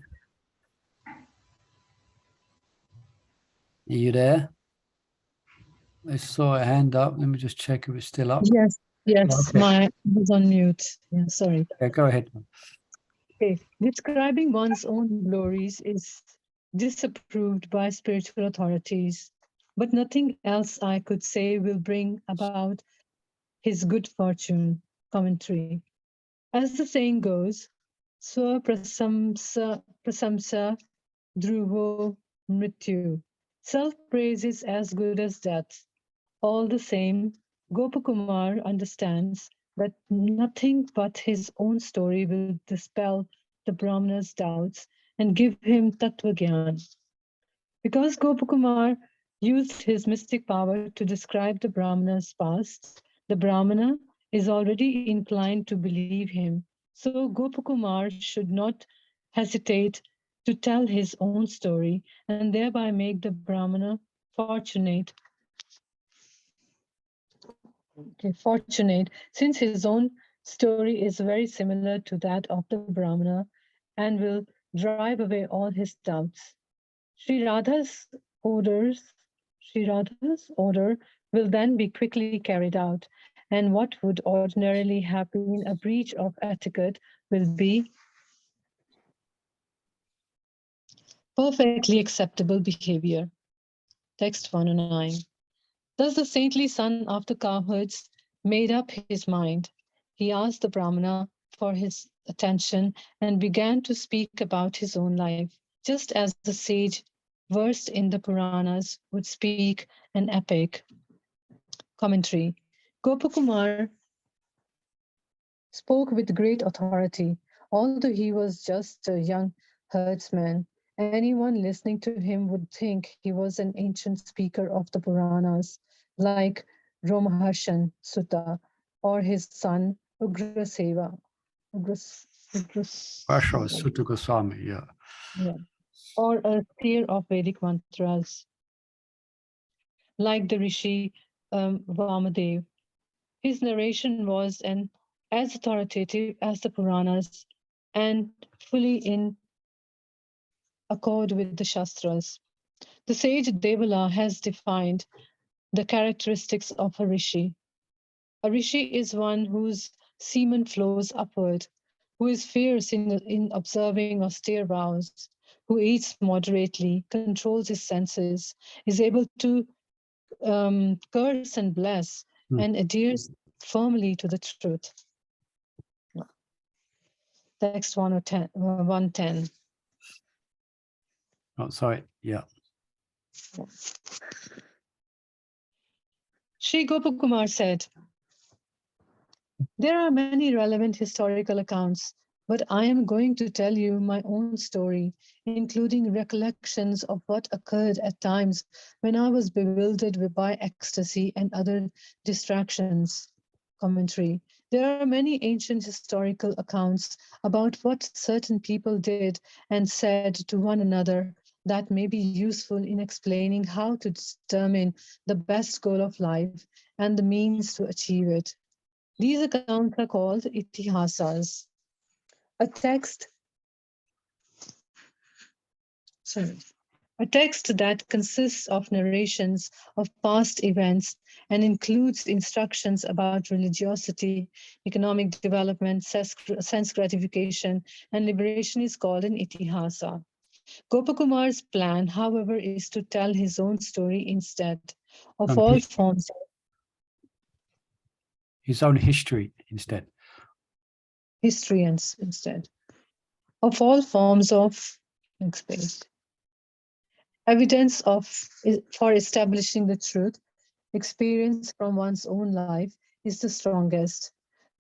Are you there? I saw a hand up. Let me just check if it's still up. Yes, Okay. I was on mute. Yeah, sorry. Okay, go ahead. Okay, describing one's own glories is disapproved by spiritual authorities, but nothing else I could say will bring about his good fortune. Commentary. As the saying goes, Swa prasamsa dhruvo mrityu. Self-praise is as good as death. All the same, Gopakumar understands that nothing but his own story will dispel the Brahmana's doubts and give him Tattva Gyan. Because Gopakumar used his mystic power to describe the Brahmana's past, the Brahmana is already inclined to believe him. So Gopakumar should not hesitate to tell his own story and thereby make the Brahmana fortunate, since his own story is very similar to that of the Brahmana and will drive away all his doubts. Sri Radha's order will then be quickly carried out, and what would ordinarily have been a breach of etiquette will be perfectly acceptable behavior. Text 109. Thus the saintly son of the cowherds made up his mind. He asked the Brahmana for his attention and began to speak about his own life, just as the sage versed in the Puranas, would speak an epic commentary. Gopal Kumar spoke with great authority. Although he was just a young herdsman, anyone listening to him would think he was an ancient speaker of the Puranas, like Romaharshan Sutta or his son Ugraseva. Sutta Goswami, yeah. Or a seer of Vedic mantras, like the Rishi Vamadev. His narration was as authoritative as the Puranas and fully in accord with the Shastras. The sage Devala has defined the characteristics of a rishi. A rishi is one whose semen flows upward, who is fierce in observing austere vows, who eats moderately, controls his senses, is able to curse and bless, and adheres firmly to the truth. Text 110. Oh, sorry, yeah. Sri Gopal Kumar said, "There are many relevant historical accounts, but I am going to tell you my own story, including recollections of what occurred at times when I was bewildered by ecstasy and other distractions." Commentary. There are many ancient historical accounts about what certain people did and said to one another that may be useful in explaining how to determine the best goal of life and the means to achieve it. These accounts are called itihasas. A text that consists of narrations of past events and includes instructions about religiosity, economic development, sense gratification, and liberation is called an itihasa. Gopakumar's plan, however, is to tell his own story instead of all forms. His own history instead. Historians instead. Of all forms of evidence for establishing the truth, experience from one's own life is the strongest.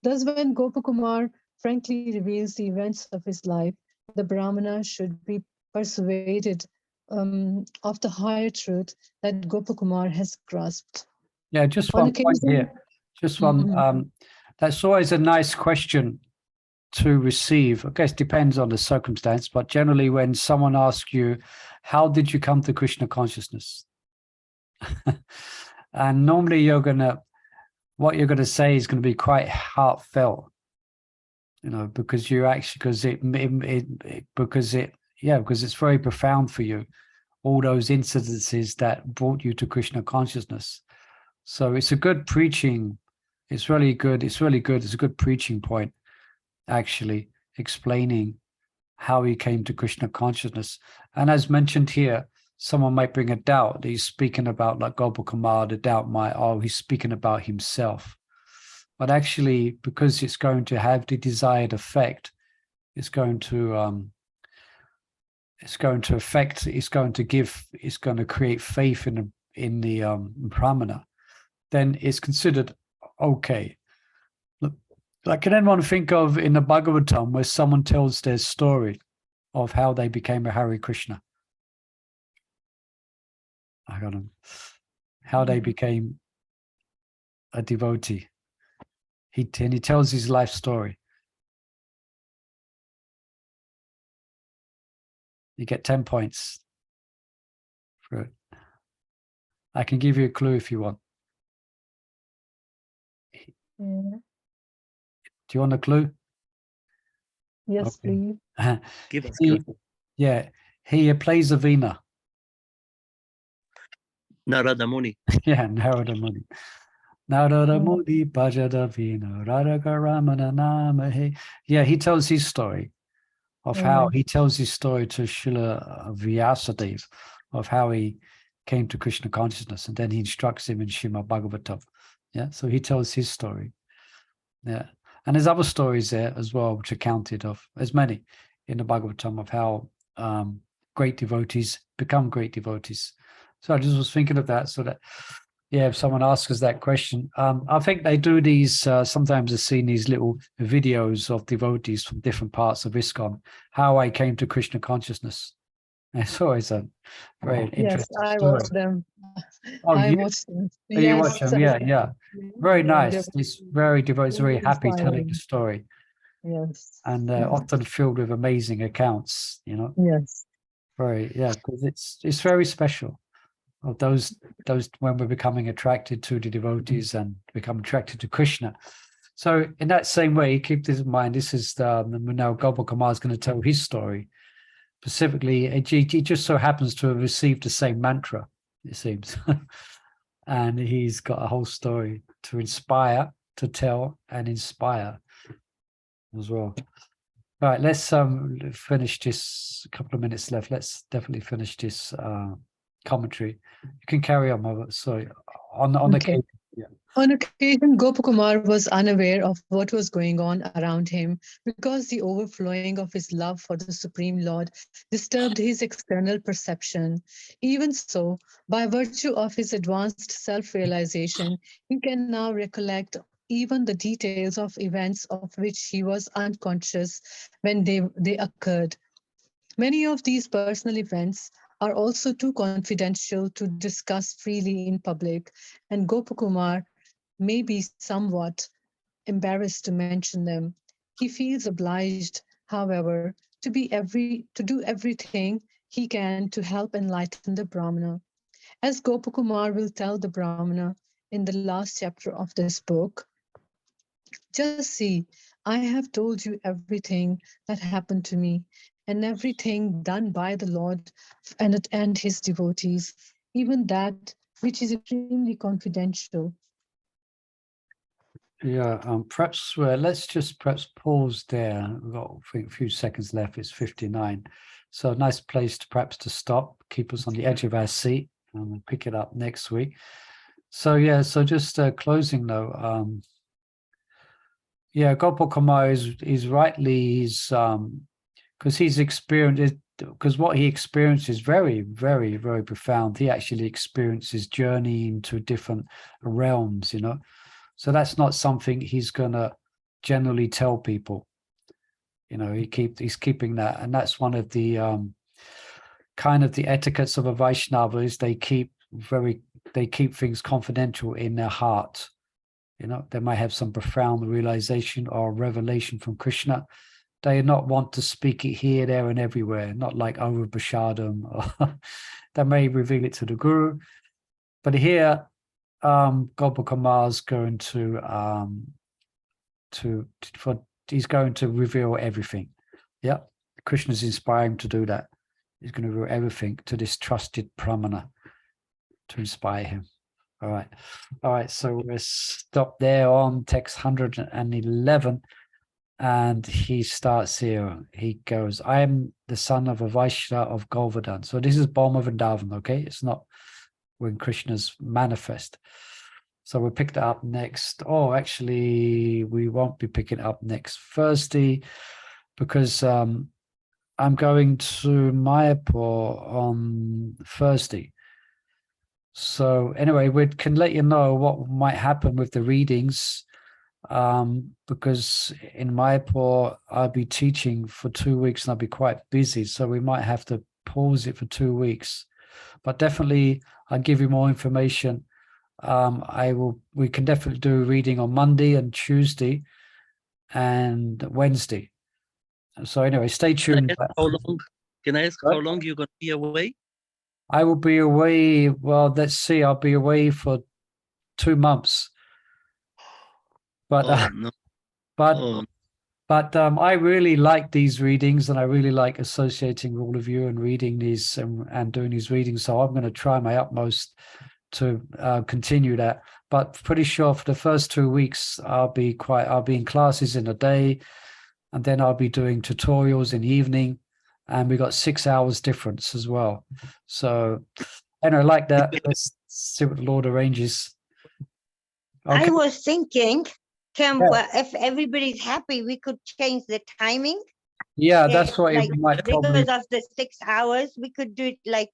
Thus, when Gopakumar frankly reveals the events of his life, the Brahmana should be persuaded of the higher truth that Gopakumar has grasped. Yeah, just one point here. Just one. That's always a nice question to receive. I guess depends on the circumstance, but generally when someone asks you, how did you come to Krishna consciousness? And normally what you're gonna say is going to be quite heartfelt, because you actually, because it's very profound for you, all those incidences that brought you to Krishna consciousness. So it's a good preaching. It's really good. It's a good preaching point, actually, explaining how he came to Krishna consciousness. And as mentioned here, someone might bring a doubt. He's speaking about, like Gopal Kumar, the doubt he's speaking about himself. But actually, because it's going to have the desired effect, it's going to create faith in the Brahmana, then it's considered okay. Like, can anyone think of in the Bhagavatam where someone tells their story of how they became a Hare Krishna? How they became a devotee. He tells his life story. You get 10 points for it. I can give you a clue if you want. Yeah. Do you want a clue? Yes, please. Give us clue. Yeah, he plays a veena. Narada Muni. Yeah, Narada Muni. Narada Muni bhajada veena radhaka ramana namahe. Yeah, he tells his story of how he tells his story to Srila Vyasadeva of how he came to Krishna consciousness, and then he instructs him in Srimad Bhagavatam. Yeah, so he tells his story. Yeah, and there's other stories there as well, which are counted of. There's many in the Bhagavatam of how great devotees become great devotees. So I just was thinking of that, so that, yeah, if someone asks us that question, I think they do these, sometimes I've seen these little videos of devotees from different parts of ISKCON, how I came to Krishna consciousness. And it's always a very interesting Yes, I story. watched them. Oh, I you, watched them. you Yes, watch them? Yeah, yeah. Very they're nice. It's very devoted, it's very happy telling the inspiring. story, Yes. and yes. often filled with amazing accounts, you know. Yes. Very, yeah, because it's very special. Of those when we're becoming attracted to the devotees and become attracted to Krishna. So in that same way, keep this in mind. This is now Gopal Kumar is going to tell his story. Specifically, he just so happens to have received the same mantra, it seems, and he's got a whole story to inspire, to tell, and inspire as well. All right, let's finish this. A couple of minutes left. Let's definitely finish this commentary. You can carry on, Mother. Sorry. On Okay. On occasion, Gopakumar was unaware of what was going on around him because the overflowing of his love for the Supreme Lord disturbed his external perception. Even so, by virtue of his advanced self-realization, he can now recollect even the details of events of which he was unconscious when they occurred. Many of these personal events are also too confidential to discuss freely in public, and Gopakumar may be somewhat embarrassed to mention them. He feels obliged, however, to do everything he can to help enlighten the Brahmana. As Gopakumar will tell the Brahmana in the last chapter of this book, just see, I have told you everything that happened to me and everything done by the Lord and his devotees, even that which is extremely confidential. Yeah, perhaps let's just perhaps pause there. We've got a few seconds left. It's 59. So a nice place to perhaps to stop, keep us on the edge of our seat, and we'll pick it up next week. So yeah, so just closing though, yeah, Gopal Kumar is rightly because he's experienced, because what he experienced is very, very, very profound. He actually experiences journeying to different realms, you know. So that's not something he's gonna generally tell people. You know, he's keeping that, and that's one of the kind of the etiquettes of a Vaishnava is they keep things confidential in their heart. You know, they might have some profound realization or revelation from Krishna. They not want to speak it here, there, and everywhere. Not like over Bashadam. They may reveal it to the Guru, but here Gopal Kumar is going he's going to reveal everything. Yeah, Krishna's inspiring him to do that. He's going to reveal everything to this trusted Brahmana to inspire him. All right. So we'll stop there on text 111, and he starts here. He goes, "I am the son of a Vaishya of Govardhan." So this is Boma Vrindavan. Okay, it's not when Krishna's manifest. So we'll pick that up next. Oh, actually, we won't be picking it up next Thursday because I'm going to Mayapur on Thursday. So anyway, we can let you know what might happen with the readings because in Mayapur, I'll be teaching for 2 weeks and I'll be quite busy. So we might have to pause it for 2 weeks. But definitely, I'll give you more information. We can definitely do a reading on Monday and Tuesday and Wednesday. So anyway, stay tuned. Can I ask how long you're going to be away? I will be away. Well, let's see. I'll be away for 2 months. But I really like these readings, and I really like associating with all of you and reading these and doing these readings. So I'm going to try my utmost to continue that. But pretty sure for the first 2 weeks, I'll be in classes in the day, and then I'll be doing tutorials in the evening, and we got 6 hours difference as well. So, like that. Let's see what the Lord arranges. Okay. I was thinking, if everybody's happy, we could change the timing. Yeah, that's what like, it might probably. because of the 6 hours, we could do it like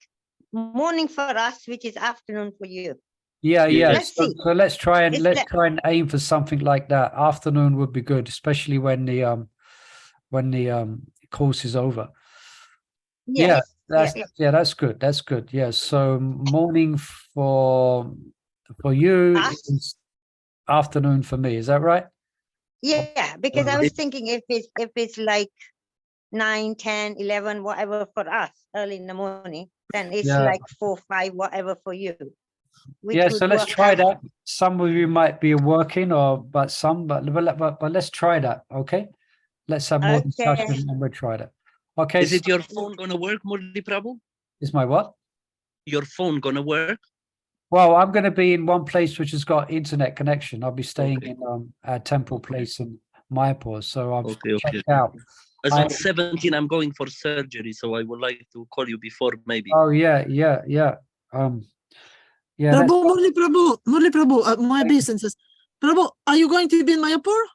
morning for us, which is afternoon for you. Yeah, yeah. Let's see. So let's try and It's aim for something like that. Afternoon would be good, especially when the course is over. Yes, That's good. That's good. Yeah. So morning for you Us? is afternoon for me. Is that right? Yeah, because I was thinking if it's like 9, 10, 11, whatever for us early in the morning, then it's like 4, 5, whatever for you. Yeah, so let's try that. Some of you might be working, but let's try that. Okay, let's have more discussion and we'll try that. Okay. Is it your phone gonna work, Murli Prabhu? Is my what? Your phone gonna work? Well, I'm going to be in one place which has got internet connection. I'll be staying in a temple place in Mayapur, so I've checked out. As on 17, I'm going for surgery, so I would like to call you before maybe. Oh yeah. Prabhu, Murli Prabhu, my businesses. Prabhu, are you going to be in Mayapur?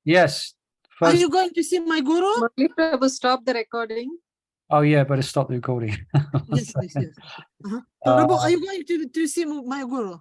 Yes. Are you going to see my guru? Murli Prabhu, stop the recording. Oh yeah, better stop the recording. Yes. Prabhu, are you going to see my guru?